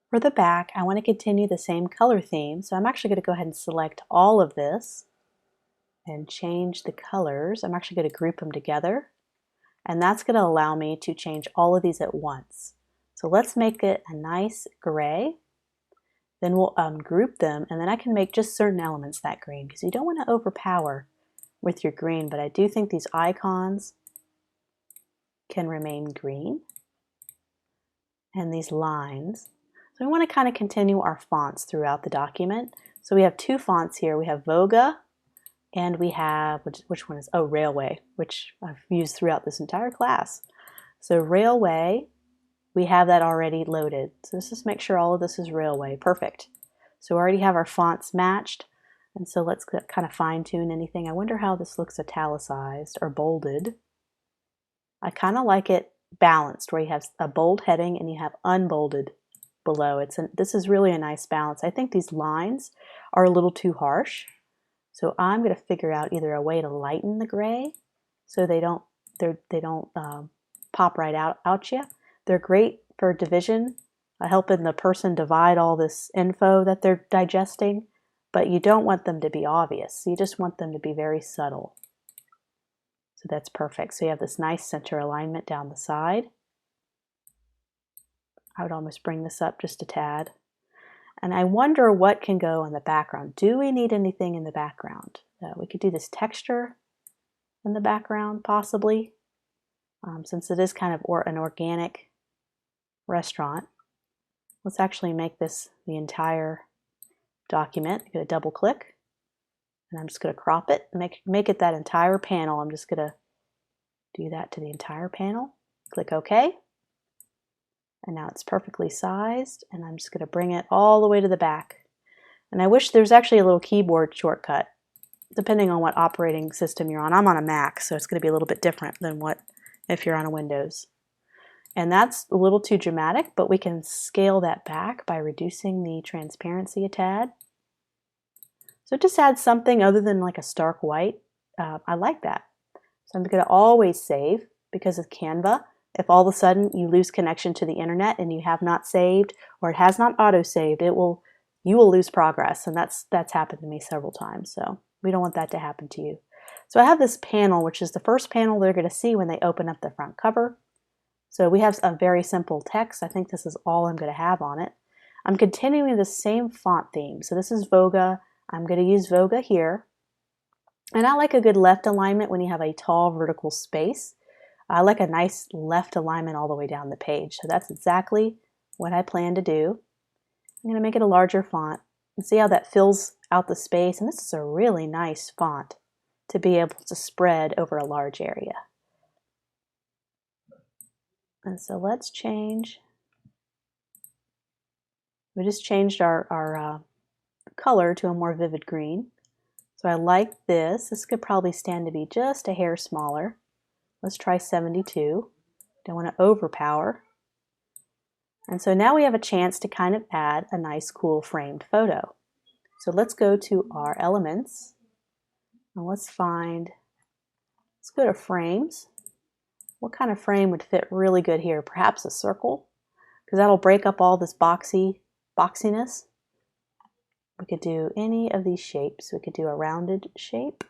For the back, I want to continue the same color theme, so I'm actually going to go ahead and select all of this and change the colors. I'm actually going to group them together, and that's going to allow me to change all of these at once. So let's make it a nice gray. Then we'll group them, and then I can make just certain elements that green, because you don't want to overpower with your green, but I do think these icons can remain green, and these lines. So we want to kind of continue our fonts throughout the document. So we have two fonts here. We have Voga, and we have, which one is, oh, Railway, which I've used throughout this entire class. So Railway, we have that already loaded. So let's just make sure all of this is Railway. Perfect. So we already have our fonts matched. And so let's kind of fine tune anything. I wonder how this looks italicized or bolded. I kind of like it balanced, where you have a bold heading and you have unbolded below. This is really a nice balance. I think these lines are a little too harsh. So I'm going to figure out either a way to lighten the gray so they don't pop right out you. They're great for division, helping the person divide all this info that they're digesting, but you don't want them to be obvious. You just want them to be very subtle. So that's perfect. So you have this nice center alignment down the side. I would almost bring this up just a tad. And I wonder what can go in the background. Do we need anything in the background? We could do this texture in the background, possibly, since it is kind of an organic restaurant. Let's actually make this the entire document. I'm going to double click, and I'm just going to crop it, make it that entire panel. I'm just going to do that to the entire panel. Click OK. And now it's perfectly sized, and I'm just going to bring it all the way to the back. And I wish there's actually a little keyboard shortcut, depending on what operating system you're on. I'm on a Mac, so it's going to be a little bit different than what if you're on a Windows. And that's a little too dramatic, but we can scale that back by reducing the transparency a tad. So it just adds something other than like a stark white. I like that. So I'm going to always save, because of Canva. If all of a sudden you lose connection to the internet and you have not saved, or it has not auto-saved, you will lose progress, and that's happened to me several times. So we don't want that to happen to you. So I have this panel, which is the first panel they're going to see when they open up the front cover. So we have a very simple text. I think this is all I'm going to have on it. I'm continuing the same font theme. So this is Voga. I'm going to use Voga here. And I like a good left alignment when you have a tall vertical space. I like a nice left alignment all the way down the page. So that's exactly what I plan to do. I'm going to make it a larger font and see how that fills out the space. And this is a really nice font to be able to spread over a large area. And so let's change. We just changed our color to a more vivid green. So I like this. This could probably stand to be just a hair smaller. Let's try 72. Don't want to overpower. And so now we have a chance to kind of add a nice, cool framed photo. So let's go to our elements. And let's go to frames. What kind of frame would fit really good here? Perhaps a circle, because that'll break up all this boxiness. We could do any of these shapes. We could do a rounded shape.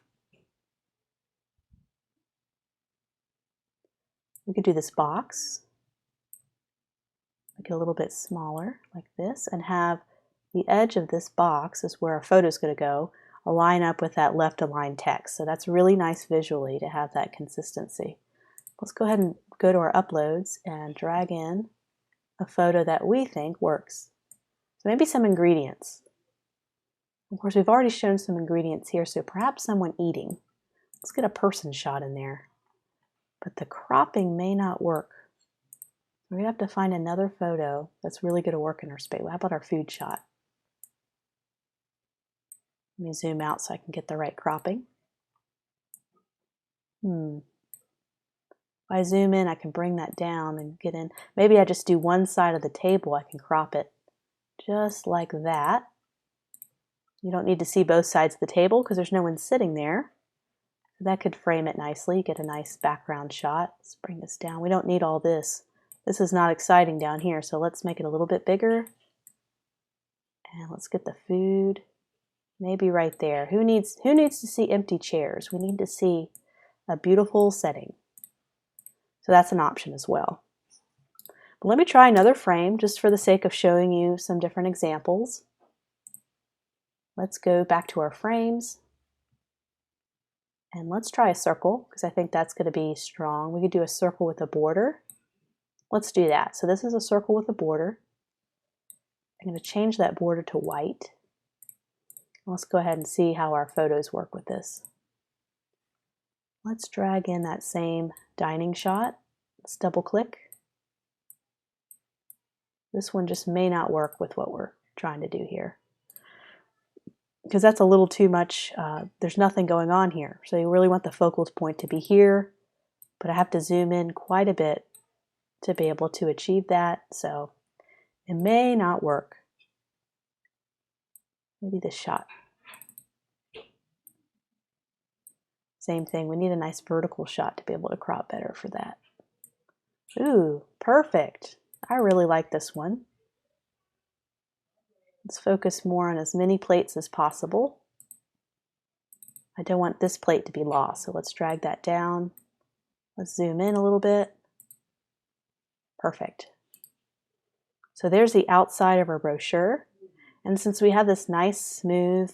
We could do this box, make it a little bit smaller like this, and have the edge of this box is where our photo is going to go, align up with that left aligned text. So that's really nice visually to have that consistency. Let's go ahead and go to our uploads and drag in a photo that we think works. So maybe some ingredients. Of course, we've already shown some ingredients here, so perhaps someone eating. Let's get a person shot in there. But the cropping may not work. We have to find another photo that's really going to work in our space. How about our food shot? Let me zoom out so I can get the right cropping. If I zoom in, I can bring that down and get in. Maybe I just do one side of the table. I can crop it just like that. You don't need to see both sides of the table because there's no one sitting there. That could frame it nicely, get a nice background shot. Let's bring this down. We don't need all this. This is not exciting down here, so let's make it a little bit bigger. And let's get the food, maybe right there. Who needs to see empty chairs? We need to see a beautiful setting. So that's an option as well. But let me try another frame just for the sake of showing you some different examples. Let's go back to our frames. And let's try a circle, because I think that's going to be strong. We could do a circle with a border. Let's do that. So this is a circle with a border. I'm going to change that border to white. Let's go ahead and see how our photos work with this. Let's drag in that same dining shot. Let's double click. This one just may not work with what we're trying to do here, because that's a little too much. There's nothing going on here. So you really want the focal point to be here, but I have to zoom in quite a bit to be able to achieve that. So it may not work. Maybe this shot. Same thing, we need a nice vertical shot to be able to crop better for that. Ooh, perfect. I really like this one. Let's focus more on as many plates as possible. I don't want this plate to be lost, so let's drag that down. Let's zoom in a little bit. Perfect. So there's the outside of our brochure. And since we have this nice smooth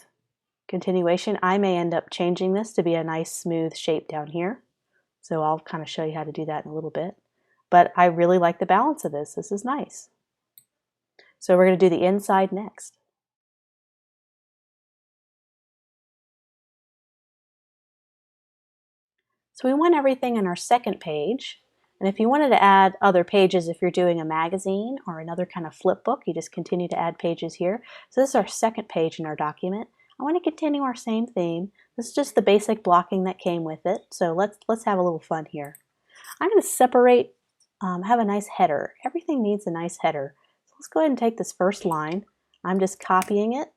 continuation, I may end up changing this to be a nice smooth shape down here. So I'll kind of show you how to do that in a little bit. But I really like the balance of this. This is nice. So we're going to do the inside next. So we want everything on our second page. And if you wanted to add other pages, if you're doing a magazine or another kind of flip book, you just continue to add pages here. So this is our second page in our document. I want to continue our same theme. This is just the basic blocking that came with it. So let's have a little fun here. I'm going to separate, have a nice header. Everything needs a nice header. So let's go ahead and take this first line. I'm just copying it,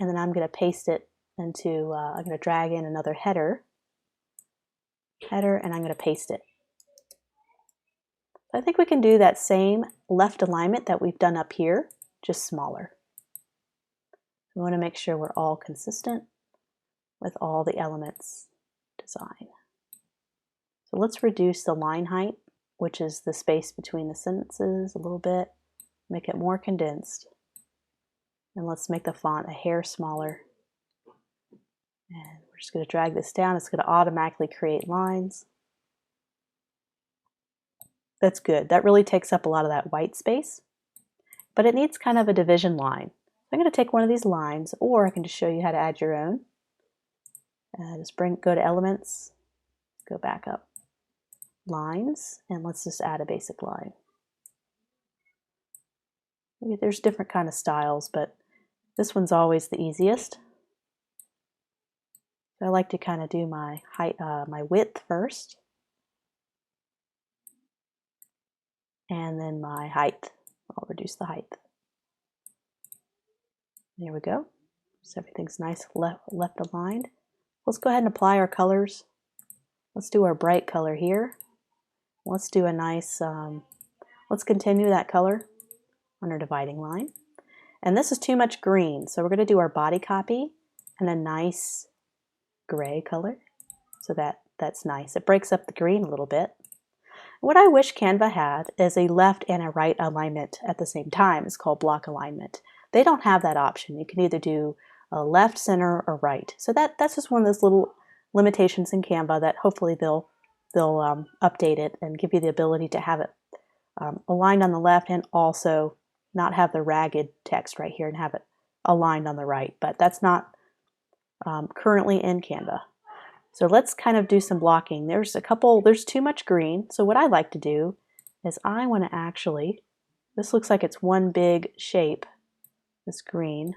and then I'm going to paste it into, I'm going to drag in another header, and I'm going to paste it. I think we can do that same left alignment that we've done up here, just smaller. We want to make sure we're all consistent with all the elements design. So let's reduce the line height, which is the space between the sentences, a little bit, make it more condensed. And let's make the font a hair smaller. And we're just going to drag this down. It's going to automatically create lines. That's good. That really takes up a lot of that white space, but it needs kind of a division line. I'm going to take one of these lines, or I can just show you how to add your own. Just go to Elements, go back up, Lines, and let's just add a basic line. Maybe there's different kind of styles, but this one's always the easiest. So I like to kind of do my height, my width first, and then my height. I'll reduce the height. There we go. So everything's nice left aligned. Let's go ahead and apply our colors. Let's do our bright color here. Let's do a nice, let's continue that color on our dividing line. And this is too much green, so we're going to do our body copy and a nice gray color. So that's nice. It breaks up the green a little bit. What I wish Canva had is a left and a right alignment at the same time. It's called block alignment. They don't have that option. You can either do a left, center, or right. So that's just one of those little limitations in Canva that hopefully they'll update it and give you the ability to have it aligned on the left and also not have the ragged text right here and have it aligned on the right. But that's not currently in Canva. So let's kind of do some blocking. There's too much green. So what I like to do is I want to actually, this looks like it's one big shape, this green.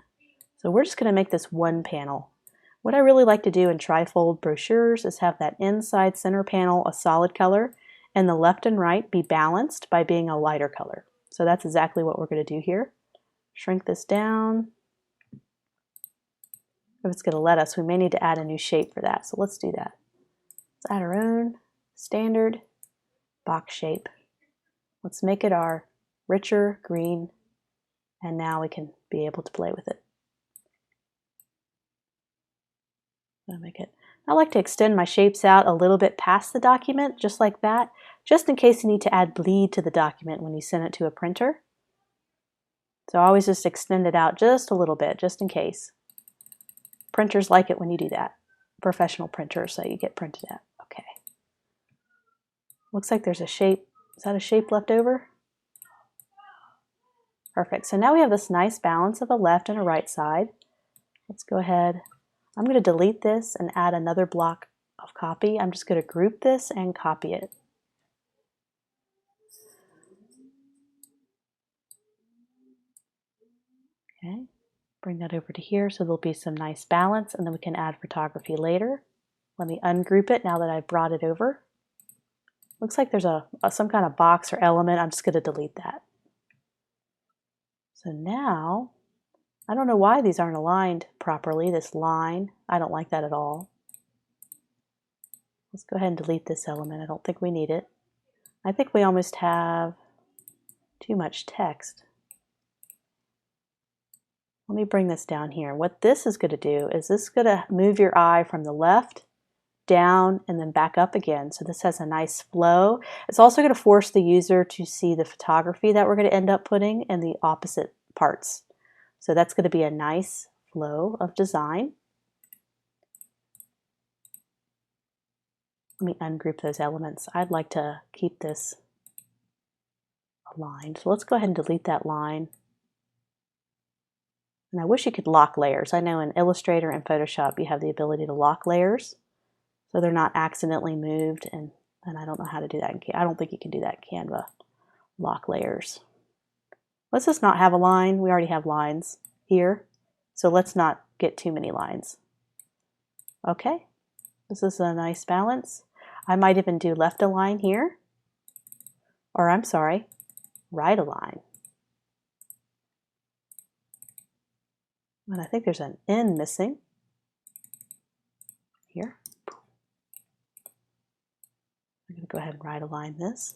So we're just going to make this one panel. What I really like to do in trifold brochures is have that inside center panel a solid color and the left and right be balanced by being a lighter color. So that's exactly what we're going to do here. Shrink this down. If it's going to let us, we may need to add a new shape for that. So let's do that. Let's add our own standard box shape. Let's make it our richer green And now we can be able to play with it. I like to extend my shapes out a little bit past the document, just like that, just in case you need to add bleed to the document when you send it to a printer. So always just extend it out just a little bit, just in case. Printers like it when you do that. Professional printers that you get printed at. Okay. Looks like there's a shape. Is that a shape left over? Perfect. So now we have this nice balance of a left and a right side. Let's go ahead. I'm going to delete this and add another block of copy. I'm just going to group this and copy it. Okay, bring that over to here so there'll be some nice balance, and then we can add photography later. Let me ungroup it now that I've brought it over. Looks like there's some kind of box or element. I'm just going to delete that. So now, I don't know why these aren't aligned properly, this line. I don't like that at all. Let's go ahead and delete this element. I don't think we need it. I think we almost have too much text. Let me bring this down here. What this is going to do is this is going to move your eye from the left down and then back up again. So this has a nice flow. It's also going to force the user to see the photography that we're going to end up putting in the opposite parts. So that's going to be a nice flow of design. Let me ungroup those elements. I'd like to keep this aligned. So let's go ahead and delete that line. And I wish you could lock layers. I know in Illustrator and Photoshop you have the ability to lock layers so they're not accidentally moved, and I don't know how to do that. I don't think you can do that in Canva, lock layers. Let's just not have a line. We already have lines here, so let's not get too many lines. Okay, this is a nice balance. I might even do left align here, or I'm sorry, right align. And I think there's an N missing here. I'm going to go ahead and right align this.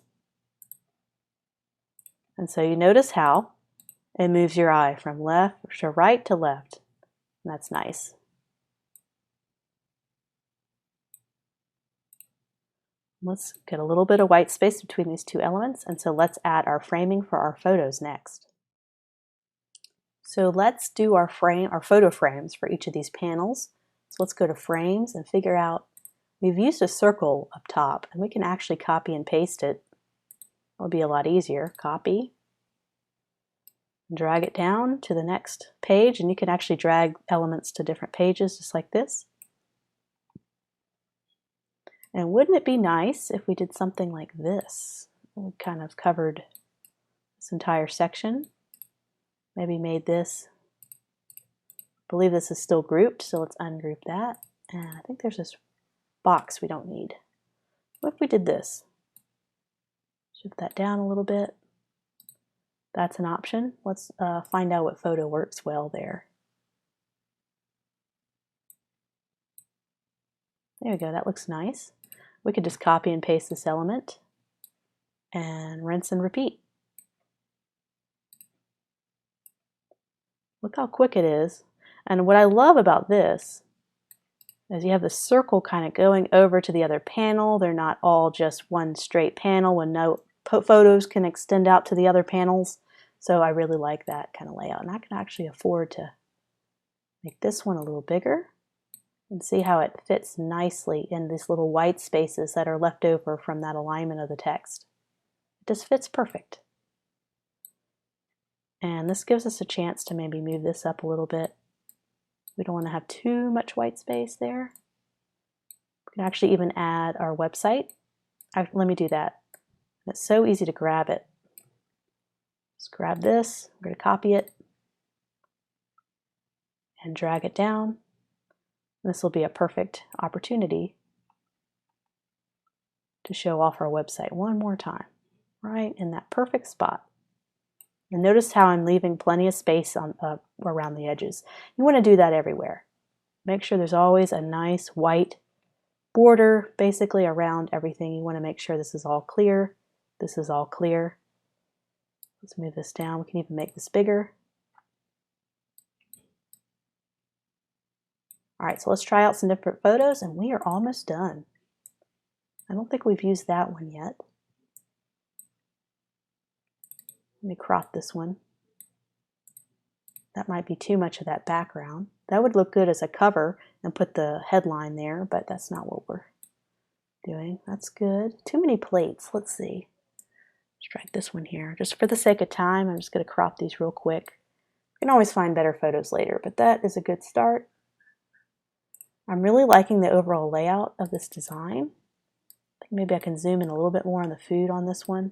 And so you notice how it moves your eye from left to right to left. And that's nice. Let's get a little bit of white space between these two elements. And so let's add our framing for our photos next. So let's do our photo frames for each of these panels. So let's go to frames and figure out, we've used a circle up top and we can actually copy and paste it. It'll be a lot easier. Copy, drag it down to the next page, and you can actually drag elements to different pages just like this. And wouldn't it be nice if we did something like this? We kind of covered this entire section. Maybe made this, I believe this is still grouped, so let's ungroup that. And I think there's this box we don't need. What if we did this? Shift that down a little bit. That's an option. Let's find out what photo works well there. There we go, that looks nice. We could just copy and paste this element and rinse and repeat. Look how quick it is. And what I love about this is you have the circle kind of going over to the other panel. They're not all just one straight panel when no photos can extend out to the other panels. So I really like that kind of layout. And I can actually afford to make this one a little bigger and see how it fits nicely in these little white spaces that are left over from that alignment of the text. It just fits perfect. And this gives us a chance to maybe move this up a little bit. We don't want to have too much white space there. We can actually even add our website. Let me do that. It's so easy to grab it. Just grab this, I'm going to copy it and drag it down. This will be a perfect opportunity to show off our website one more time, right in that perfect spot. And notice how I'm leaving plenty of space on around the edges. You want to do that everywhere. Make sure there's always a nice white border basically around everything. You want to make sure this is all clear. This is all clear. Let's move this down. We can even make this bigger. All right, so let's try out some different photos, and we are almost done. I don't think we've used that one yet. Let me crop this one. That might be too much of that background. That would look good as a cover and put the headline there, but that's not what we're doing. That's good. Too many plates. Let's see. Let's drag this one here. Just for the sake of time, I'm just going to crop these real quick. You can always find better photos later, but that is a good start. I'm really liking the overall layout of this design. I think maybe I can zoom in a little bit more on the food on this one.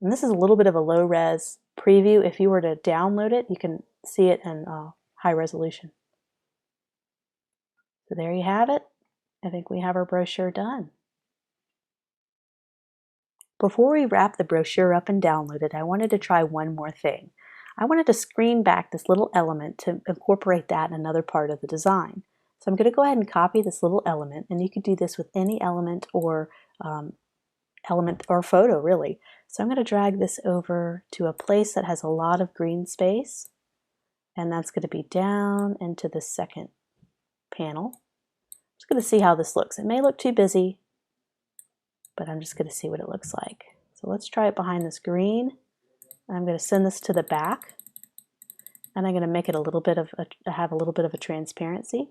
And this is a little bit of a low-res preview. If you were to download it, you can see it in high resolution. So there you have it. I think we have our brochure done. Before we wrap the brochure up and download it, I wanted to try one more thing. I wanted to screen back this little element to incorporate that in another part of the design. So I'm going to go ahead and copy this little element, and you could do this with any element or photo really. So I'm going to drag this over to a place that has a lot of green space, and that's going to be down into the second panel. I'm just going to see how this looks. It may look too busy, but I'm just going to see what it looks like. So let's try it behind this green. I'm going to send this to the back, and I'm going to make it a little bit of a transparency.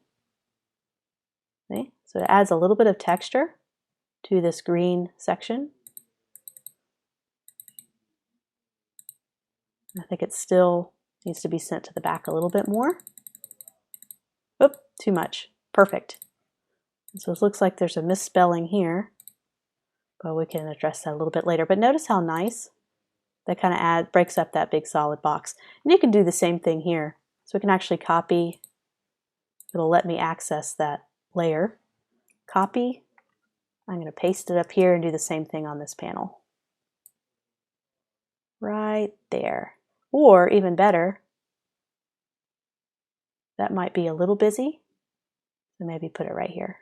See? So it adds a little bit of texture to this green section. I think it still needs to be sent to the back a little bit more. Oop, too much. Perfect. So it looks like there's a misspelling here, but we can address that a little bit later. But notice how nice that kind of breaks up that big solid box. And you can do the same thing here. So we can actually copy. It'll let me access that layer. Copy. I'm going to paste it up here and do the same thing on this panel. Right there. Or even better, that might be a little busy, so maybe put it right here.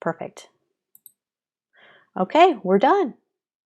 Perfect. Okay, we're done.